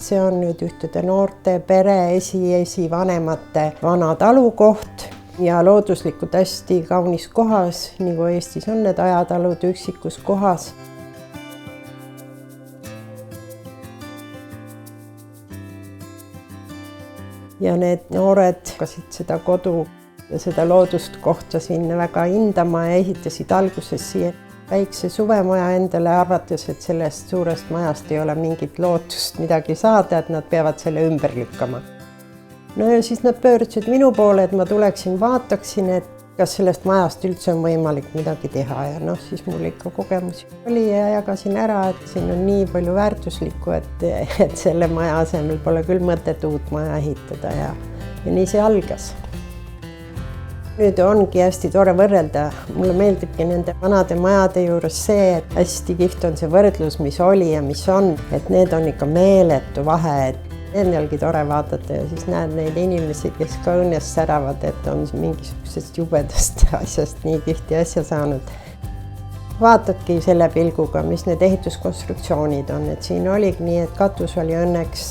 See on nüüd ühtede noorte pere esivanemate vana talukoht ja looduslikult hästi kaunis kohas, nagu Eestis on need ajatalud üksikus kohas. Ja need noored hakkasid seda kodu ja seda loodust kohta sinna väga hindama ja ehitasid alguses siia väikse suvemaja endale, arvates, et sellest suurest majast ei ole mingit lootust midagi saada, et nad peavad selle ümber lükkama. No ja siis nad pöördusid minu poole, et ma tuleksin, vaataksin, et kas sellest majast üldse on võimalik midagi teha ja siis mul ikka kogemusi oli ja jagasin ära, et siin on nii palju väärtuslikku, et selle maja asemel pole küll mõtet uut maja ehitada ja nii see algas. Nüüd ongi hästi tore võrrelda. Mulle meeldibki nende vanade majade juures see, et hästi kihvt on see võrdlus, mis oli ja mis on, et need on ikka meeletu vahe, et endalgi tore vaadata ja siis näed neid inimesi, kes ka õnnest säravad, et on mingisugusest jubedast asjast nii kihti asja saanud. Vaatadki selle pilguga, mis need ehituskonstruktsioonid on, et siin oligi nii, et katus oli õnneks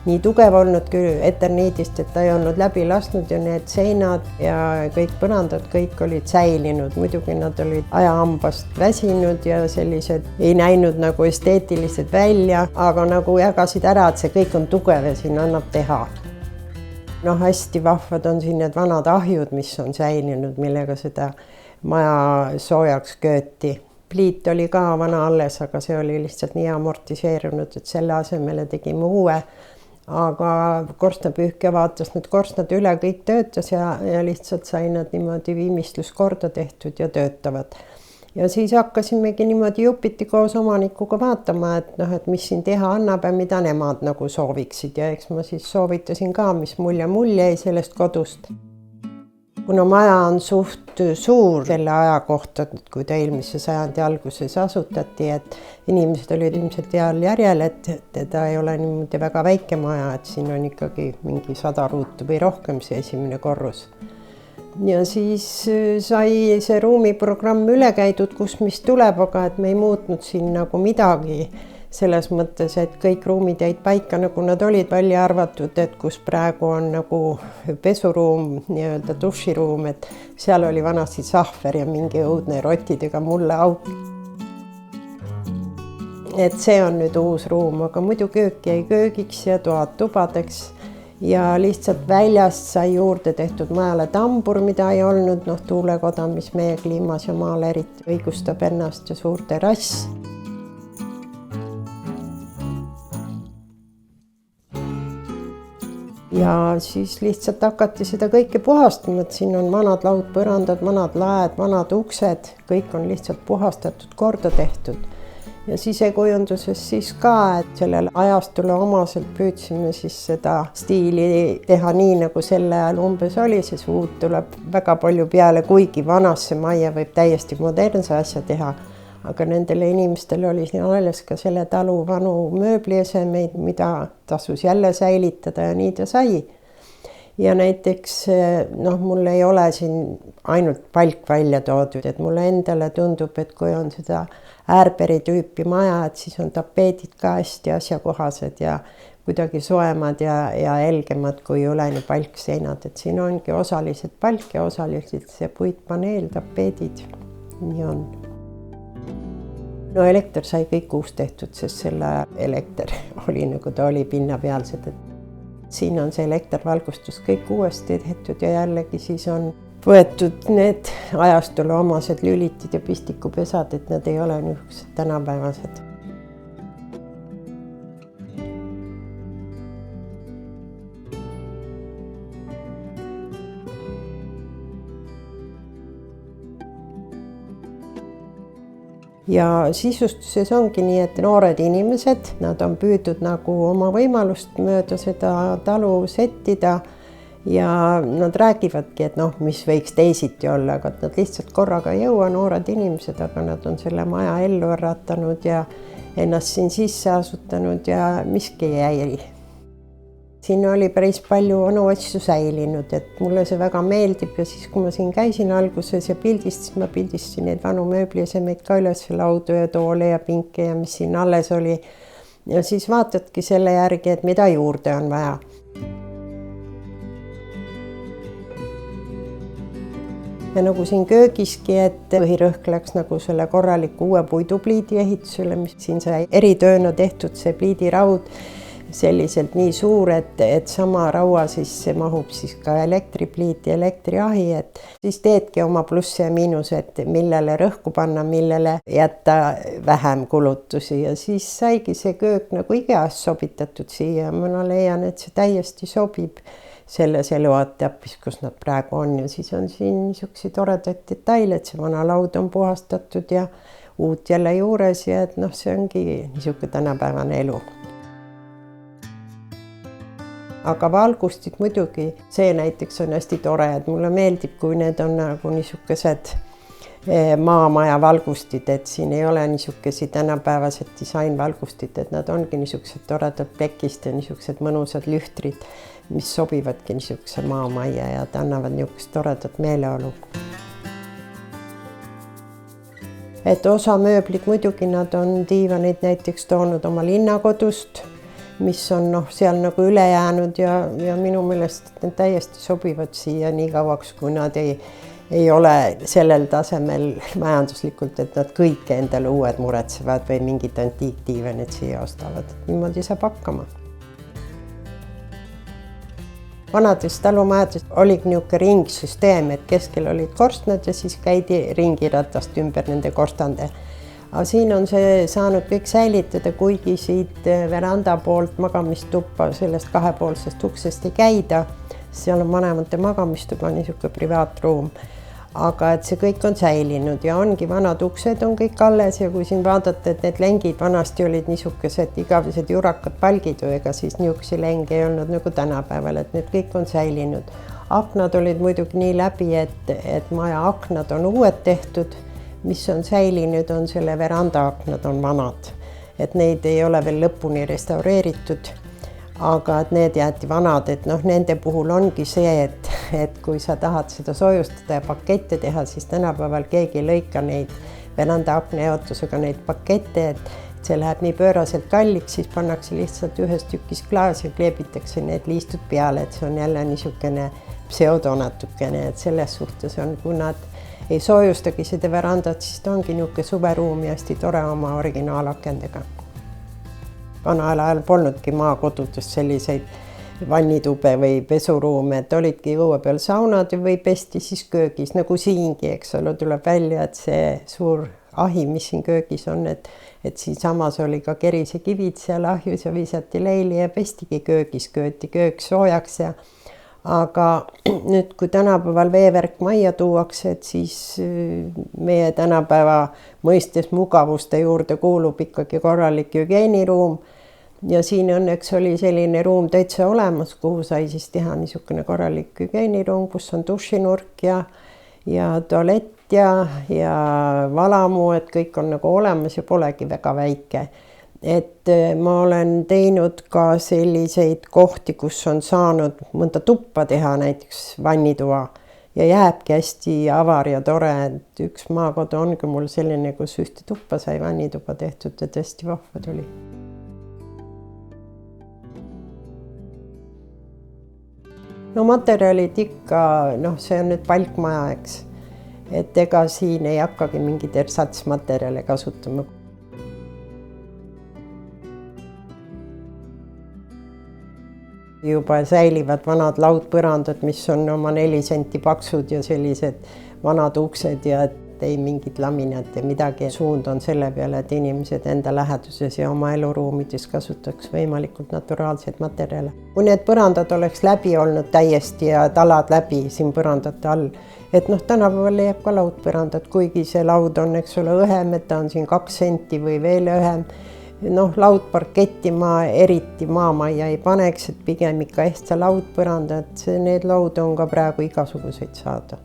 nii tugev olnud küll eterniidist, et ta ei olnud läbi lasknud ja need seinad ja kõik põrandad, kõik olid säilinud. Muidugi nad olid ajahambast väsinud ja sellised ei näinud nagu esteetilised välja, aga nagu jagasid ära, et see kõik on tugev ja siin annab teha. Hästi vahvad on siin need vanad ahjud, mis on säilinud, millega seda maja soojaks kööti. Pliit oli ka vana alles, aga see oli lihtsalt nii amortiseerunud, et selle asemele tegime uue. Aga korstnapüühkja vaatas need korstnad üle, kõik töötas ja lihtsalt sai nad niimoodi viimistlus korda tehtud ja töötavad. Ja siis hakkasimegi niimoodi jupiti koos omanikuga vaatama, et mis siin teha annab ja mida nemad nagu sooviksid. Ja eks ma siis soovitasin ka, mis mul jäi sellest kodust. Kuna maja on suht suur selle aja kohta, kui ta eelmise sajandi alguses asutati, et inimesed olid ilmselt heal järjel, et teda ei ole niimoodi väga väike maja, et siin on ikkagi mingi 100 ruutu või rohkem see esimene korrus. Ja siis sai see ruumiprogramm üle käidud, kus mis tuleb, aga et me ei muutnud siin nagu midagi. Selles mõttes, et kõik ruumid jäid paika, nagu nad olid välja arvatud, et kus praegu on nagu pesuruum, nii-öelda duširuum, et seal oli vanasti sahver ja mingi õudne rottidega mulle auk. Et see on nüüd uus ruum, aga muidu köök jäi köögiks ja toad tubadeks ja lihtsalt väljast sai juurde tehtud majale tambur, mida ei olnud, tuulekoda, mis meie kliimas ja maal eriti õigustab ennast ja suur terrass. Ja siis lihtsalt hakati seda kõike puhastama, et siin on vanad laudpõrandad, vanad laed, vanad uksed, kõik on lihtsalt puhastatud, korda tehtud. Ja sisekujunduses siis ka, et sellele ajastule omaselt püüdsime siis seda stiili teha nii, nagu selle ajal umbes oli, sest uut tuleb väga palju peale, kuigi vanasse majja võib täiesti modernse asja teha. Aga nendele inimestele oli siin alles ka selle talu vanu mööbliesemeid, mida tasus jälle säilitada ja nii ta sai. Ja näiteks mul ei ole siin ainult palk välja toodud, et mulle endale tundub, et kui on seda äärberi tüüpi maja, et siis on tapeedid ka hästi asjakohased ja kuidagi soemad ja helgemad kui üleni palkseinad. Et siin ongi osaliselt palk ja osaliselt see puitpaneel, tapeedid. Nii on. Elekter sai kõik uus tehtud, sest selle elekter oli nagu ta oli pinnapealsed. Siin on see elektervalgustus kõik uuesti tehtud ja jällegi siis on võetud need ajastule omased lülitid ja pistikupesad, et nad ei ole niisugused tänapäevased. Ja sisustuses ongi nii, et noored inimesed, nad on püüdnud nagu oma võimalust mööda seda talu settida ja nad räägivadki, et mis võiks teisiti olla, aga nad lihtsalt korraga ei jõua, noored inimesed, aga nad on selle maja ellu äratanud ja ennast siin sisse asutanud ja miski jäi. Siin oli päris palju vanu asju säilinud, et mulle see väga meeldib ja siis, kui ma siin käisin alguses ja pildistasin, ma pildistasin neid vanu mööbliesemeid ka üles, laudu ja toole ja pinke ja mis siin alles oli. ja siis vaatadki selle järgi, et mida juurde on vaja. Ja nagu siin köögiski, et põhirõhk läks nagu selle korraliku uue puidupliidi ehitusele, mis siin sai eritööna tehtud, see pliidiraud selliselt nii suur, et sama raua sisse mahub siis ka elektripliit ja elektriahi, et siis teedki oma plusse ja miinused, millele rõhku panna, millele jätta vähem kulutusi ja siis saigi see köök nagu igas sobitatud siia. Mina leian, et see täiesti sobib selles eluetapis, kus nad praegu on ja siis on siin niisuguseid toredaid detaile, et see vana laud on puhastatud ja uut jälle juures ja et noh, see ongi niisugune tänapäevane elu. Aga valgustid muidugi, see näiteks on hästi tore, et mulle meeldib, kui need on nagu niisugused maamaja valgustid, et siin ei ole niisugused tänapäevased disainvalgustid, et nad ongi niisugused toredad plekist ja niisugused mõnusad lühtrid, mis sobivadki niisuguse maamajja ja annavad niisugust toredat meeleolu. Et osa mööblid muidugi nad on diivanid näiteks toonud oma linnakodust, mis on seal nagu üle jäänud ja minu meelest need täiesti sobivad siia nii kauaks, kui nad ei ole sellel tasemel majanduslikult, et nad kõik endale uued muretsevad või mingid antiikdiivanid siia ostavad. Niimoodi saab hakkama. Vanades talumajades oli niisugune ringsüsteem, et keskel olid korstnad ja siis käidi ringiratast ümber nende korstande. Aga siin on see saanud kõik säilitada, kuigi siit veranda poolt magamistuppa sellest kahepoolsest uksest ei käida. Seal on vanemate magamistuba, niisugune privaatruum. Aga et see kõik on säilinud ja ongi vanad uksed on kõik alles ja kui siin vaadata, et need lengid vanasti olid niisugused igavesed jurakad palgid, ega siis niisuguseid lenge ei olnud nagu tänapäeval, et need kõik on säilinud. Aknad olid muidugi nii läbi, et maja aknad on uued tehtud. Mis on säilinud, on selle veranda aknad on vanad, et neid ei ole veel lõpuni restaureeritud, aga et need jäeti vanad, et nende puhul ongi see, et kui sa tahad seda soojustada ja pakette teha, siis tänapäeval keegi ei lõika neid veranda aknajaotusega neid pakette, et see läheb nii pööraselt kalliks, siis pannakse lihtsalt ühes tükis klaas ja kleebitakse need liistud peale, et see on jälle niisugune pseudo natukene, et selles suhtes on, kui nad ei soojustagi seda verandat, siis ta ongi niisugune suveruum ja hästi tore oma originaalakendega. Vanal ajal polnudki maakodudes selliseid vannitube või pesuruume, et olidki õue peal saunad või pesti siis köögis, nagu siingi, eks ole, tuleb välja, et see suur ahi, mis siin köögis on, et siinsamas oli ka kerisekivid seal ahjus ja visati leili ja pestigi köögis, kööti köök soojaks ja aga nüüd, kui tänapäeval veevärk majja tuuakse, et siis meie tänapäeva mõistes mugavuste juurde kuulub ikkagi korralik hügieeniruum ja siin õnneks oli selline ruum täitsa olemas, kuhu sai siis teha niisugune korralik hügieeniruum, kus on dušinurk ja tualett ja valamu, et kõik on nagu olemas ja polegi väga väike. Et ma olen teinud ka selliseid kohti, kus on saanud mõnda tuppa teha, näiteks vannituva ja jääbki hästi avar ja tore, et üks maakodu ongi mul selline, kus ühte tuppa sai vannituba tehtud ja tõesti vahva tuli. No materjalid ikka, see on nüüd palkmaja, eks, et ega siin ei hakkagi mingid ersatsmaterjale kasutama. Juba säilivad vanad laudpõrandad, mis on oma 4 senti paksud ja sellised vanad uksed ja ei mingid laminat ja midagi. Suund on selle peale, et inimesed enda läheduses ja oma eluruumides kasutaks võimalikult naturaalseid materjale. Kui need põrandad oleks läbi olnud täiesti ja talad läbi siin põrandate all, et tänapäeval leiab ka laudpõrandad, kuigi see laud on, eks ole, õhem, et ta on siin 2 senti või veel õhem. Laudparketti ma eriti maamajja ei paneks, et pigem ikka ehtsa laudpõranda, et need laud on ka praegu igasuguseid saada.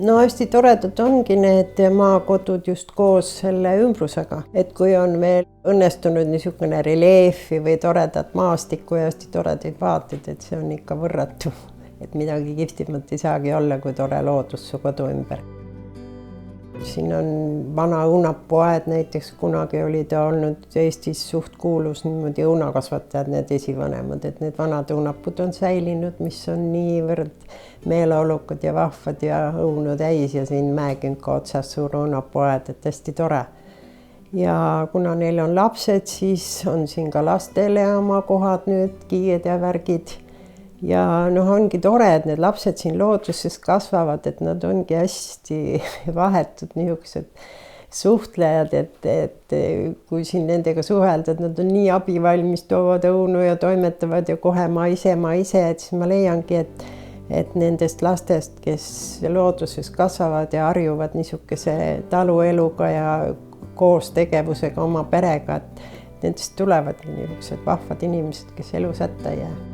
Hästi toredad ongi need maakodud just koos selle ümbrusega, et kui on veel õnnestunud niisugune reljeefi või toredat maastikku ja hästi toredaid vaateid, et see on ikka võrratu, et midagi kihvtimat ei saagi olla, kui tore loodus su kodu ümber. Siin on vana õunapoed, näiteks kunagi oli ta olnud Eestis suht kuulus niimoodi õunakasvatajad, need esivanemad, et need vanad õunapud on säilinud, mis on niivõrd meeleolukad ja vahvad ja õunu täis ja siin mäekünka otsas suur õunapoed, et hästi tore. Ja kuna neil on lapsed, siis on siin ka lastele oma kohad nüüd, kiied ja värgid. Ja ongi tore, et need lapsed siin looduses kasvavad, et nad ongi hästi vahetud niisugused suhtlejad, et kui siin nendega suhelda, et nad on nii abivalmis, toovad õunu ja toimetavad ja kohe ma ise, et siis ma leiangi, et nendest lastest, kes looduses kasvavad ja harjuvad niisuguse talueluga ja koos tegevusega oma perega, et nendest tulevadki niisugused vahvad inimesed, kes elu sätta ei jää.